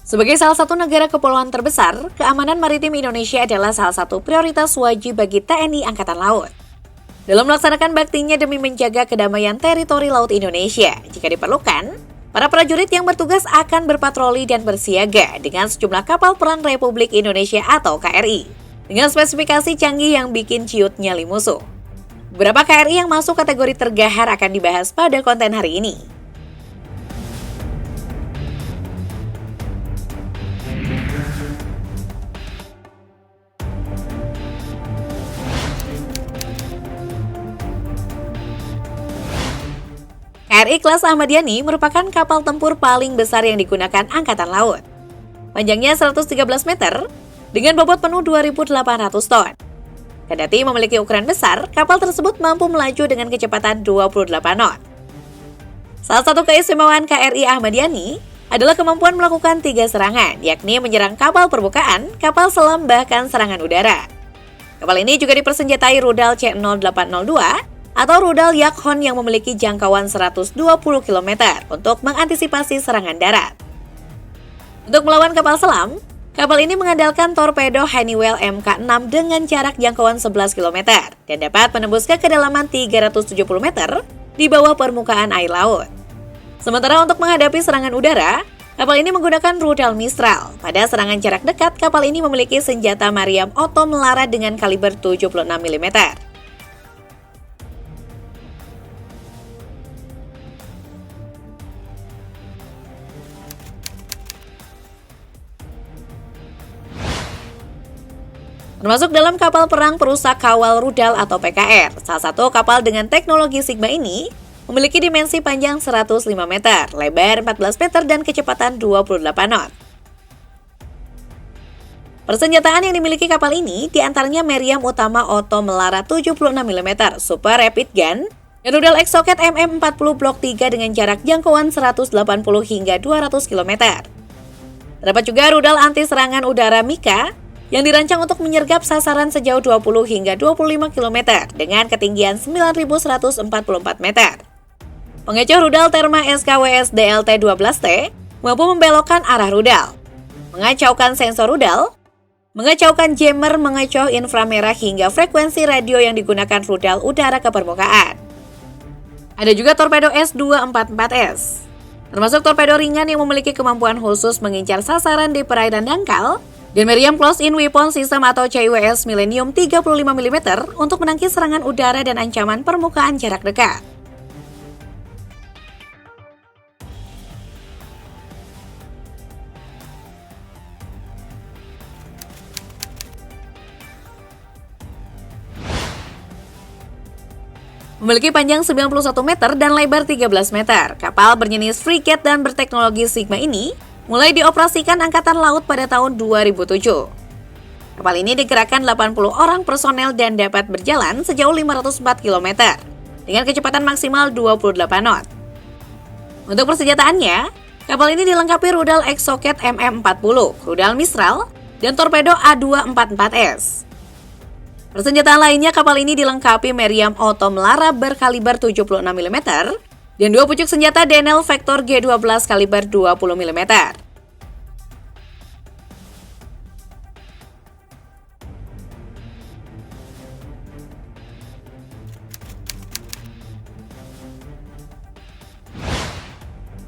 Sebagai salah satu negara kepulauan terbesar, keamanan maritim Indonesia adalah salah satu prioritas wajib bagi TNI Angkatan Laut. Dalam melaksanakan baktinya demi menjaga kedamaian teritori laut Indonesia, jika diperlukan, para prajurit yang bertugas akan berpatroli dan bersiaga dengan sejumlah kapal perang Republik Indonesia atau KRI, dengan spesifikasi canggih yang bikin ciut nyali musuh. Beberapa KRI yang masuk kategori tergahar akan dibahas pada konten hari ini. KRI kelas Ahmad Yani merupakan kapal tempur paling besar yang digunakan Angkatan Laut. Panjangnya 113 meter, dengan bobot penuh 2.800 ton. Kendati memiliki ukuran besar, kapal tersebut mampu melaju dengan kecepatan 28 knot. Salah satu keistimewaan KRI Ahmad Yani adalah kemampuan melakukan 3 serangan, yakni menyerang kapal permukaan, kapal selam, bahkan serangan udara. Kapal ini juga dipersenjatai rudal C0802 atau rudal Yakhon yang memiliki jangkauan 120 km untuk mengantisipasi serangan darat. Untuk melawan kapal selam, kapal ini mengandalkan torpedo Honeywell Mk6 dengan jarak jangkauan 11 km dan dapat menembus ke kedalaman 370 meter di bawah permukaan air laut. Sementara untuk menghadapi serangan udara, kapal ini menggunakan rudal Mistral. Pada serangan jarak dekat, kapal ini memiliki senjata Mariam Otto Melara dengan kaliber 76 mm. Termasuk dalam kapal perang perusak kawal rudal atau PKR. Salah satu kapal dengan teknologi Sigma ini memiliki dimensi panjang 105 meter, lebar 14 meter, dan kecepatan 28 knot. Persenjataan yang dimiliki kapal ini diantaranya meriam utama Otto Melara 76 mm Super Rapid Gun, dan rudal Exocet MM40 Blok 3 dengan jarak jangkauan 180 hingga 200 km. Terdapat juga rudal anti serangan udara Mika yang dirancang untuk menyergap sasaran sejauh 20 hingga 25 km dengan ketinggian 9.144 meter. Pengecoh rudal Therma SKWS DLT-12T mampu membelokkan arah rudal, mengacaukan sensor rudal, mengacaukan jammer, mengecoh inframerah hingga frekuensi radio yang digunakan rudal udara ke permukaan. Ada juga torpedo S244S, termasuk torpedo ringan yang memiliki kemampuan khusus mengincar sasaran di perairan dangkal, dan meriam Close-in Weapon System atau CIWS Millennium 35 mm untuk menangkis serangan udara dan ancaman permukaan jarak dekat. Memiliki panjang 91 meter dan lebar 13 meter, kapal berjenis frigate dan berteknologi Sigma ini mulai dioperasikan Angkatan Laut pada tahun 2007. Kapal ini digerakkan 80 orang personel dan dapat berjalan sejauh 504 km dengan kecepatan maksimal 28 knot. Untuk persenjataannya, kapal ini dilengkapi rudal Exocet MM40, rudal Mistral, dan torpedo A244S. Persenjataan lainnya, kapal ini dilengkapi meriam Otto Melara berkaliber 76 mm dan 2 pucuk senjata Denel Vector G12 kaliber 20 mm.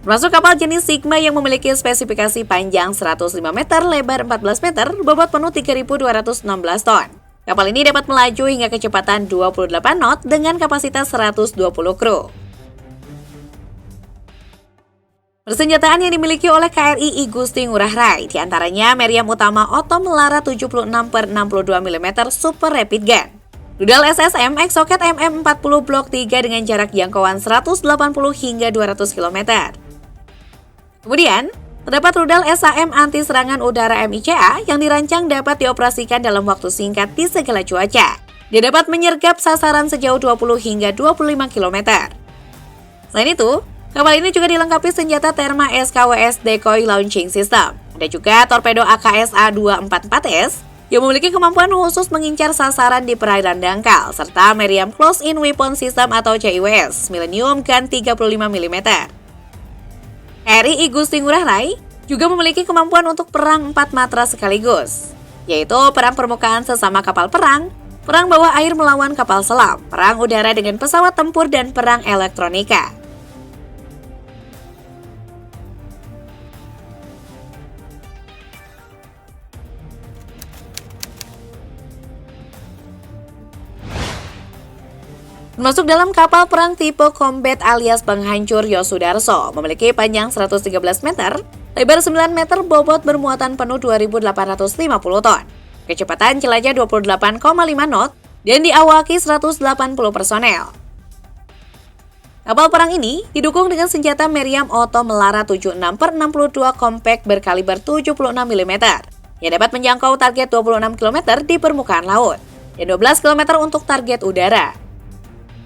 Termasuk kapal jenis Sigma yang memiliki spesifikasi panjang 105 meter, lebar 14 meter, bobot penuh 3.216 ton. Kapal ini dapat melaju hingga kecepatan 28 knot dengan kapasitas 120 kru. Persenjataan yang dimiliki oleh KRI Igusti Ngurah Rai diantaranya meriam utama Otto Melara 76/62 mm Super Rapid Gun, rudal SSM Exocet MM40 Blok 3 dengan jarak jangkauan 180 hingga 200 km. Kemudian, terdapat rudal SAM anti serangan udara MICA yang dirancang dapat dioperasikan dalam waktu singkat di segala cuaca. Dia dapat menyergap sasaran sejauh 20 hingga 25 km. Selain itu, kapal ini juga dilengkapi senjata Therma SKWS Decoy Launching System. Ada juga torpedo AKS A244S yang memiliki kemampuan khusus mengincar sasaran di perairan dangkal, serta meriam Close-in Weapon System atau CIWS Millennium Gun 35 mm. KRI Igusti Ngurah Rai juga memiliki kemampuan untuk perang 4 matra sekaligus, yaitu perang permukaan sesama kapal perang, perang bawah air melawan kapal selam, perang udara dengan pesawat tempur, dan perang elektronika. Termasuk dalam kapal perang tipe Combat alias penghancur Yosudarso, memiliki panjang 113 meter, lebar 9 meter, bobot bermuatan penuh 2.850 ton, kecepatan jelajah 28,5 knot, dan diawaki 180 personel. Kapal perang ini didukung dengan senjata meriam Oto Melara 76/62 compact berkaliber 76 mm, yang dapat menjangkau target 26 km di permukaan laut, dan 12 km untuk target udara.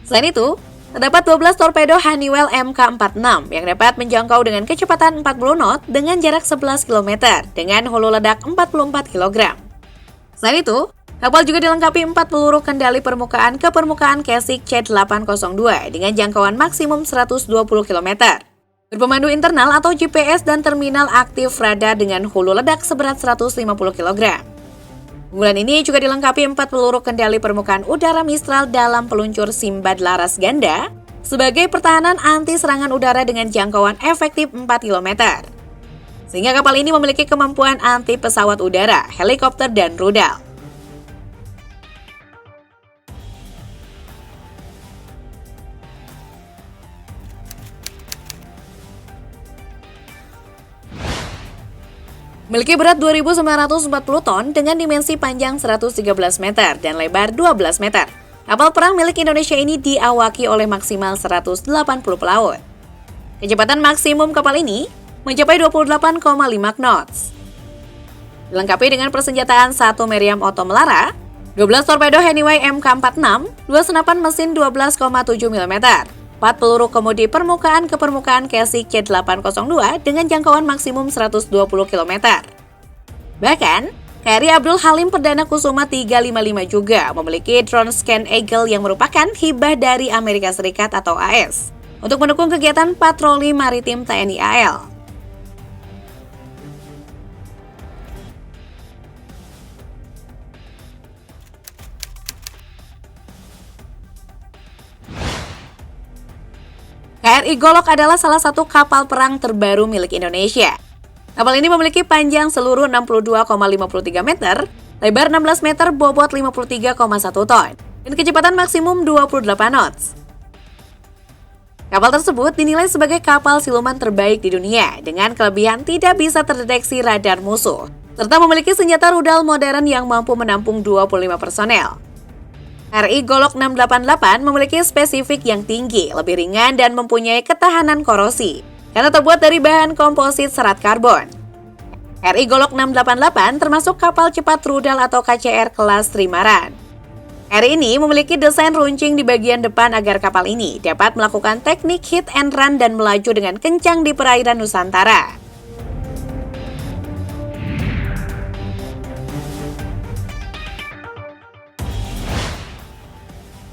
Selain itu, terdapat 12 torpedo Honeywell Mk46 yang dapat menjangkau dengan kecepatan 40 knot dengan jarak 11 km dengan hulu ledak 44 kg. Selain itu, kapal juga dilengkapi 4 peluru kendali permukaan ke permukaan Kesik C802 dengan jangkauan maksimum 120 km. Berpemandu internal atau GPS dan terminal aktif radar dengan hulu ledak seberat 150 kg. Unggulan ini juga dilengkapi 4 peluru kendali permukaan udara Mistral dalam peluncur Simbad laras ganda sebagai pertahanan anti serangan udara dengan jangkauan efektif 4 km. Sehingga kapal ini memiliki kemampuan anti pesawat udara, helikopter, dan rudal. Memiliki berat 2.940 ton dengan dimensi panjang 113 meter dan lebar 12 meter. Kapal perang milik Indonesia ini diawaki oleh maksimal 180 pelaut. Kecepatan maksimum kapal ini mencapai 28,5 knots. Dilengkapi dengan persenjataan 1 meriam Oto Melara, 12 torpedo Honeywell Mk46, 2 senapan mesin 12,7 mm, 4 peluru kemudi permukaan ke permukaan Kesik C802 dengan jangkauan maksimum 120 km. Bahkan, KRI Abdul Halim Perdana Kusuma 355 juga memiliki drone Scan Eagle yang merupakan hibah dari Amerika Serikat atau AS untuk mendukung kegiatan patroli maritim TNI AL. KRI Golok adalah salah satu kapal perang terbaru milik Indonesia. Kapal ini memiliki panjang seluruh 62,53 meter, lebar 16 meter, bobot 53,1 ton, dan kecepatan maksimum 28 knots. Kapal tersebut dinilai sebagai kapal siluman terbaik di dunia dengan kelebihan tidak bisa terdeteksi radar musuh, serta memiliki senjata rudal modern yang mampu menampung 25 personel. KRI Golok 688 memiliki spesifik yang tinggi, lebih ringan, dan mempunyai ketahanan korosi karena terbuat dari bahan komposit serat karbon. KRI Golok 688 termasuk kapal cepat rudal atau KCR kelas Trimaran. KRI ini memiliki desain runcing di bagian depan agar kapal ini dapat melakukan teknik hit and run dan melaju dengan kencang di perairan Nusantara.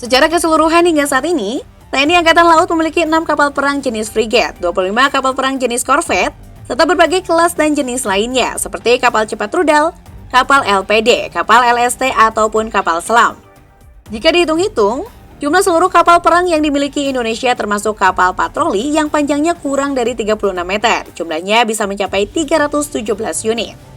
Secara keseluruhan hingga saat ini, TNI Angkatan Laut memiliki 6 kapal perang jenis frigate, 25 kapal perang jenis korvet, serta berbagai kelas dan jenis lainnya seperti kapal cepat rudal, kapal LPD, kapal LST, ataupun kapal selam. Jika dihitung-hitung, jumlah seluruh kapal perang yang dimiliki Indonesia termasuk kapal patroli yang panjangnya kurang dari 36 meter, jumlahnya bisa mencapai 317 unit.